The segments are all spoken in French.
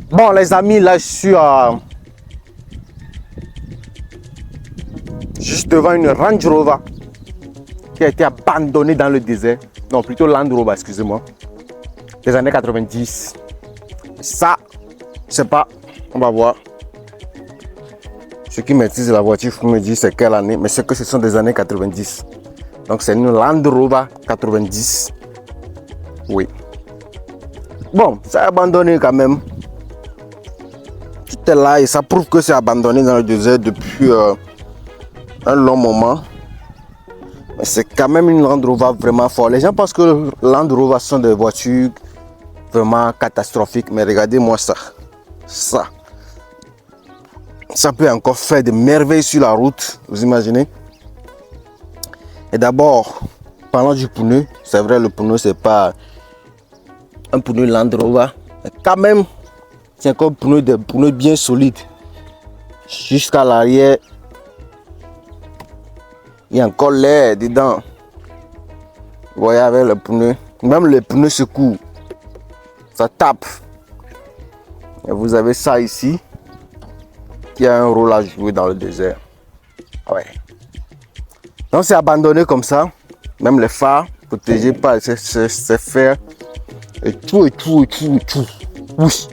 Bon les amis, là je suis juste devant une Range Rover qui a été abandonnée dans le désert. Non, plutôt Land Rover, excusez-moi. Des années 90. Ça, je sais pas, on va voir. Ceux qui maîtrisent la voiture me disent c'est quelle année, mais c'est que ce sont des années 90. Donc c'est une Land Rover 90. Oui. Bon, c'est abandonné quand même. Tout est là et ça prouve que c'est abandonné dans le désert depuis un long moment. Mais c'est quand même une Land Rover vraiment forte. Les gens pensent que Land Rover sont des voitures vraiment catastrophiques. Mais regardez-moi ça. Ça peut encore faire des merveilles sur la route. Vous imaginez? Et d'abord, parlant du pneu. C'est vrai, le pneu, c'est pas un pneu Land Rover. Mais quand même, c'est encore des pneus bien solides. Jusqu'à l'arrière. Il y a encore l'air dedans. Vous voyez avec le pneu. Même les pneus secouent. Ça tape. Et vous avez ça ici. Qui a un rôle à jouer dans le désert. Ouais. Donc c'est abandonné comme ça. Même les phares protégés par ces fers. Et tout. Oui.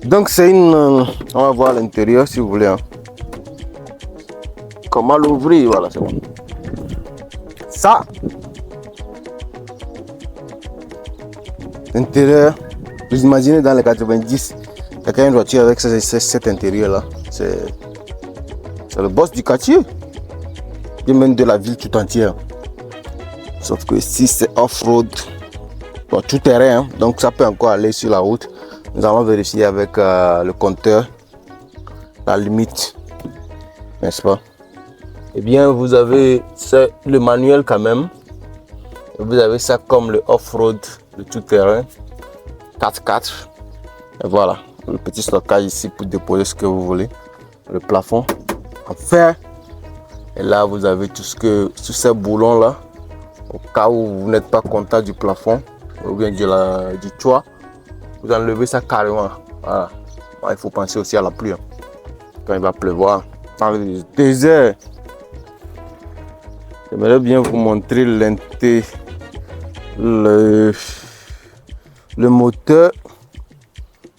Donc c'est une... on va voir l'intérieur si vous voulez. Hein. Comment l'ouvrir? Voilà, c'est bon. Ça. L'intérieur. Vous imaginez dans les 90. Quelqu'un a une voiture avec cet intérieur là. C'est le boss du quartier. Et même de la ville tout entière. Sauf que ici c'est off-road. Bon, tout terrain. Hein. Donc ça peut encore aller sur la route. Nous allons vérifier avec le compteur. La limite. N'est-ce pas? Eh bien vous avez le manuel quand même. Et vous avez ça comme le off-road. Le tout terrain. 4x4. Et voilà. Le petit stockage ici pour déposer ce que vous voulez. Le plafond en fer. Et là, vous avez tout tous ces boulons là. Au cas où vous n'êtes pas content du plafond ou bien du toit, vous enlevez ça carrément. Voilà. Bon, il faut penser aussi à la pluie. Hein. Quand il va pleuvoir dans le désert. J'aimerais bien vous montrer le moteur.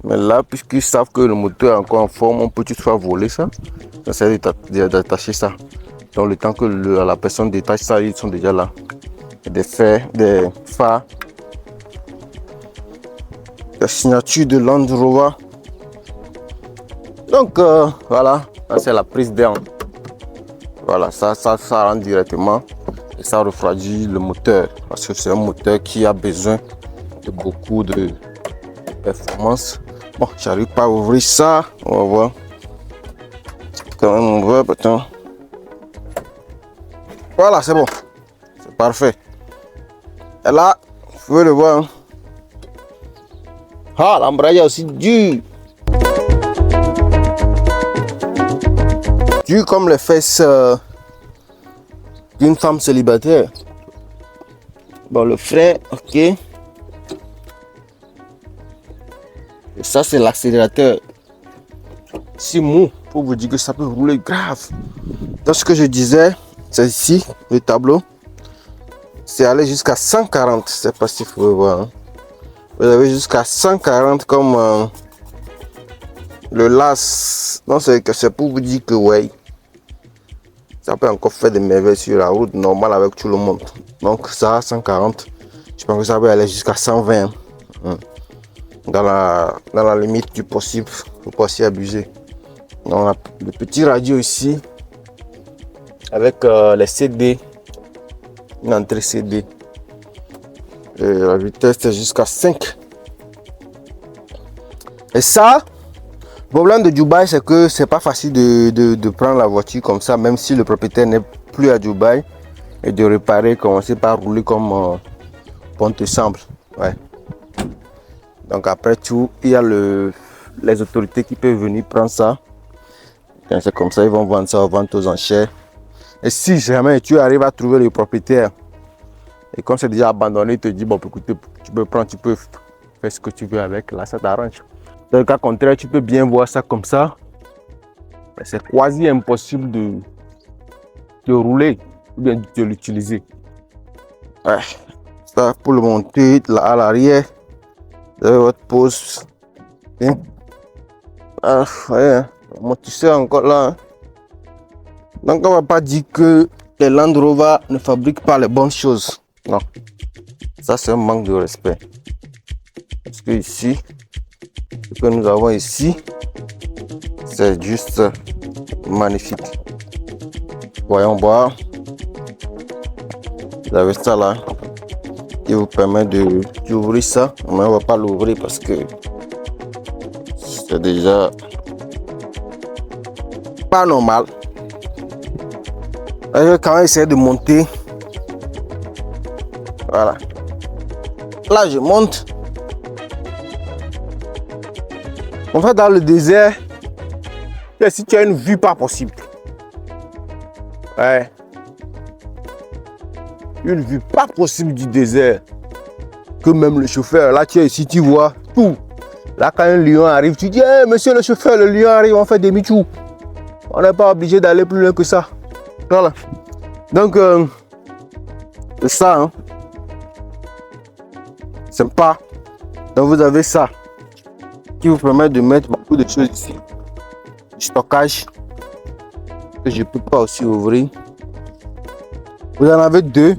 Mais là, puisqu'ils savent que le moteur est encore en forme, on peut toutefois voler ça. J'essaie d'attacher ça. Donc le temps que la personne détache ça, ils sont déjà là. Des fers, des phares. La signature de Land Rover. Donc voilà, ça c'est la prise d'air. Voilà, ça rentre directement. Et ça refroidit le moteur. Parce que c'est un moteur qui a besoin de beaucoup de performance. Bon, j'arrive pas à ouvrir ça. On va voir. Quand même, on voit, attends. Voilà, c'est bon. C'est parfait. Et là, vous pouvez le voir. Hein. Ah, l'embrayage aussi dur. Dur comme les fesses d'une femme célibataire. Bon, le frein, ok. Et ça, c'est l'accélérateur. C'est mou pour vous dire que ça peut rouler grave. Dans ce que je disais, c'est ici le tableau. C'est aller jusqu'à 140. Je sais pas si vous pouvez voir. Hein. Vous avez jusqu'à 140 comme le LAS. Non, c'est pour vous dire que ouais, ça peut encore faire des merveilles sur la route normale avec tout le monde. Donc ça, 140. Je pense que ça peut aller jusqu'à 120. Hein. Dans la limite du possible, il ne faut pas s'y abuser. On a le petit radio ici avec les CD, une entrée CD. Et la vitesse est jusqu'à 5. Et ça, le problème de Dubaï, c'est que c'est pas facile de prendre la voiture comme ça, même si le propriétaire n'est plus à Dubaï, et de réparer, commencer par rouler comme bon te semble. Ouais. Donc après tout, il y a les autorités qui peuvent venir prendre ça. C'est comme ça, ils vont vendre ça aux ventes aux enchères. Et si jamais tu arrives à trouver le propriétaire, et quand c'est déjà abandonné, il te dit, bon, écoutez, tu peux prendre, tu peux faire ce que tu veux avec, là, ça t'arrange. Dans le cas contraire, tu peux bien voir ça comme ça. C'est quasi impossible de rouler ou bien de l'utiliser. Ouais. Ça, pour le monter là à l'arrière, vous avez votre pose. Ah, ouais, l'amortisseur encore là. Hein. Donc, on ne va pas dire que les Land Rover ne fabriquent pas les bonnes choses. Non. Ça, c'est un manque de respect. Parce que ici, ce que nous avons ici, c'est juste magnifique. Voyons voir. Vous avez ça là qui vous permet d'ouvrir ça. Mais on ne va pas l'ouvrir parce que c'est déjà pas normal. Je vais quand même essayer de monter. Voilà. Là, je monte. En fait, dans le désert, si tu as une vue pas possible. Ouais. Une vue pas possible du désert. Que même le chauffeur, là tu es ici, tu vois tout. Là quand un lion arrive, tu dis hey, monsieur le chauffeur, le lion arrive, on fait demi-tour. On n'est pas obligé d'aller plus loin que ça. Voilà. Donc c'est ça. Hein. Sympa. Donc vous avez ça qui vous permet de mettre beaucoup de choses ici. Du stockage que je ne peux pas aussi ouvrir. Vous en avez deux.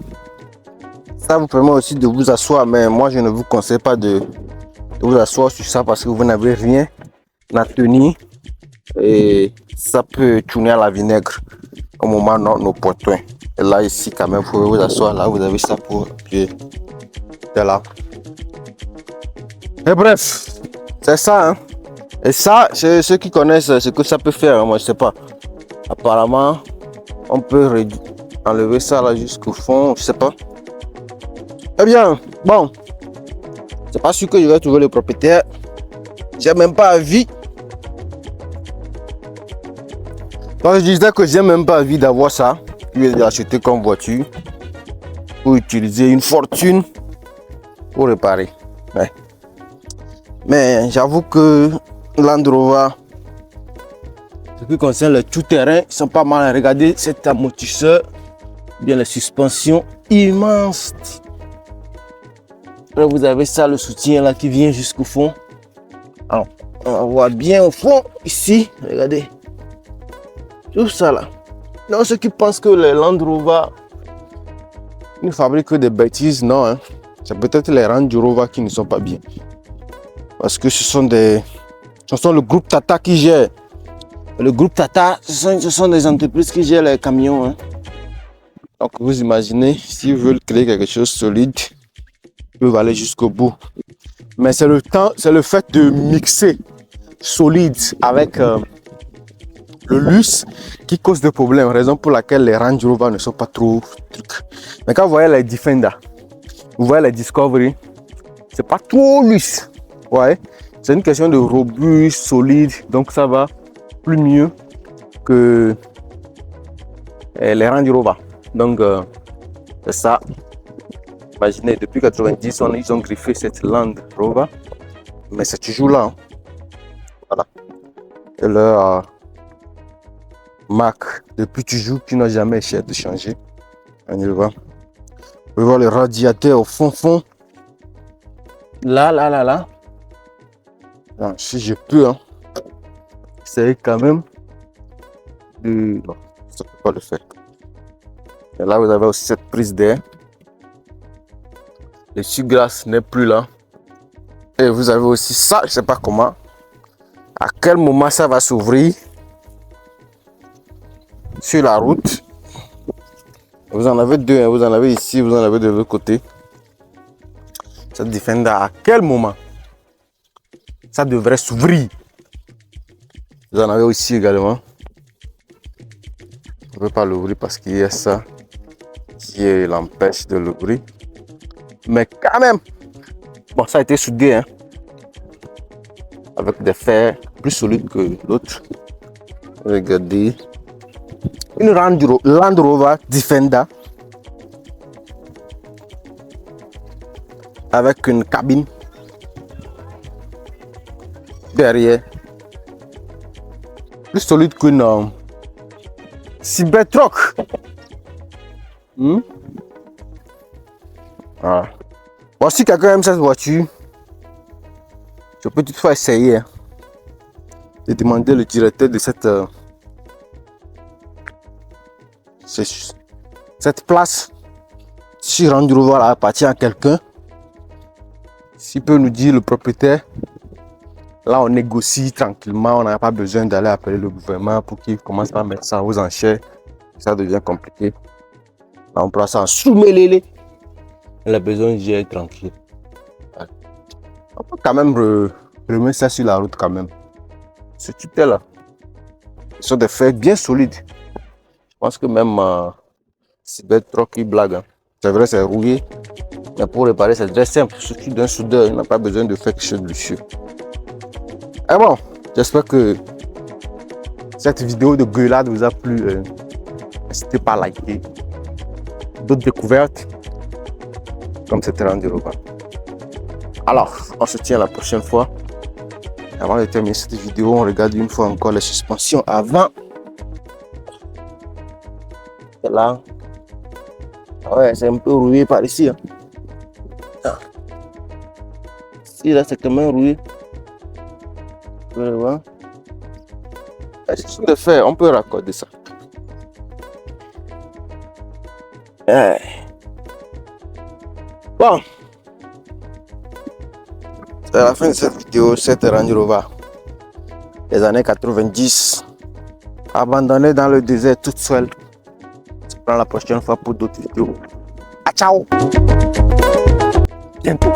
Ça vous permet aussi de vous asseoir, mais moi je ne vous conseille pas de vous asseoir sur ça parce que vous n'avez rien à tenir et ça peut tourner à la vinaigre au moment de nos poitrins. Et là ici quand même vous pouvez vous asseoir, là vous avez ça pour appuyer. C'est là. Et bref, c'est ça. Hein. Et ça, ceux qui connaissent ce que ça peut faire, moi je sais pas. Apparemment, on peut enlever ça là jusqu'au fond, je sais pas. Eh bien, bon, c'est pas sûr que je vais trouver le propriétaire. J'ai même pas envie. Donc je disais que j'ai même pas envie d'avoir ça. Je vais l'acheter comme voiture pour utiliser une fortune pour réparer. Ouais. Mais j'avoue que Land Rover, ce qui concerne le tout-terrain, ils sont pas mal. Regardez cet amortisseur, bien les suspensions immenses. Là, vous avez ça, le soutien là qui vient jusqu'au fond. Alors, on va voir bien au fond ici. Regardez. Tout ça là. Donc, ceux qui pensent que les Land Rover ne fabriquent que des bêtises, non. Hein. C'est peut-être les Range Rover qui ne sont pas bien. Parce que ce sont le groupe Tata qui gère. Le groupe Tata, ce sont des entreprises qui gèrent les camions. Hein. Donc, vous imaginez, s'ils veulent créer quelque chose de solide, peuvent aller jusqu'au bout. Mais c'est le fait de mixer solide avec le luxe qui cause des problèmes, raison pour laquelle les Range Rover ne sont pas trop trucs. Mais quand vous voyez les Defender, vous voyez les Discovery, c'est pas trop luxe. Ouais, c'est une question de robuste, solide, donc ça va plus mieux que les Range Rover. Donc c'est ça. Imaginez, depuis 90, ils ont griffé cette Land Rover, mais c'est toujours là. Hein. Voilà. Et leur marque, depuis toujours, qui n'a jamais essayé de changer. On y va. Vous pouvez voir le radiateur au fond. Là. Non, si je peux, hein. Essayez quand même de... Non, ça ne peut pas le faire. Et là, vous avez aussi cette prise d'air. Le essuie-glace n'est plus là. Et vous avez aussi ça, je ne sais pas comment. À quel moment ça va s'ouvrir sur la route. Vous en avez deux, hein. Vous en avez ici, vous en avez de l'autre côté. Cette Defender, à quel moment ça devrait s'ouvrir? Vous en avez aussi également. On ne peut pas l'ouvrir parce qu'il y a ça qui l'empêche de l'ouvrir. Mais quand même, bon, ça a été soudé, hein, avec des fers plus solides que l'autre. Regardez, une Land Rover Defender avec une cabine derrière. Plus solide qu'une Cybertruck. Voilà. Bon, si quelqu'un aime cette voiture, je peux toutefois essayer. J'ai demandé le directeur de cette place. Si Range Rover appartient à quelqu'un, s'il peut nous dire le propriétaire, là on négocie tranquillement, on n'a pas besoin d'aller appeler le gouvernement pour qu'il commence à mettre ça aux enchères. Ça devient compliqué. Là on prend ça en sous-mêlé. Elle a besoin de gérer tranquille. On peut quand même remettre ça sur la route quand même. Ce type là, ce sont des faits bien solides. Je pense que même Cybertruck il blague. Hein. C'est vrai, c'est rouillé. Mais pour réparer, c'est très simple. Surtout d'un soudeur, il n'a pas besoin de faire quelque chose de luxueux. Et bon, j'espère que cette vidéo de gueulade vous a plu. N'hésitez pas à liker. D'autres découvertes comme c'était Range Rover. Alors, on se tient la prochaine fois. Avant de terminer cette vidéo, on regarde une fois encore les suspensions avant. C'est là. Ouais, c'est un peu rouillé par ici. Hein. Ah. Ici, là, c'est quand même rouillé. Vous pouvez le voir. C'est de faire, on peut raccorder ça. Ouais. Bon. C'est la fin de cette vidéo, cette Range Rover. Les années 90. Abandonnée dans le désert toute seule. On se prend la prochaine fois pour d'autres vidéos. Ah, ciao. Bientôt.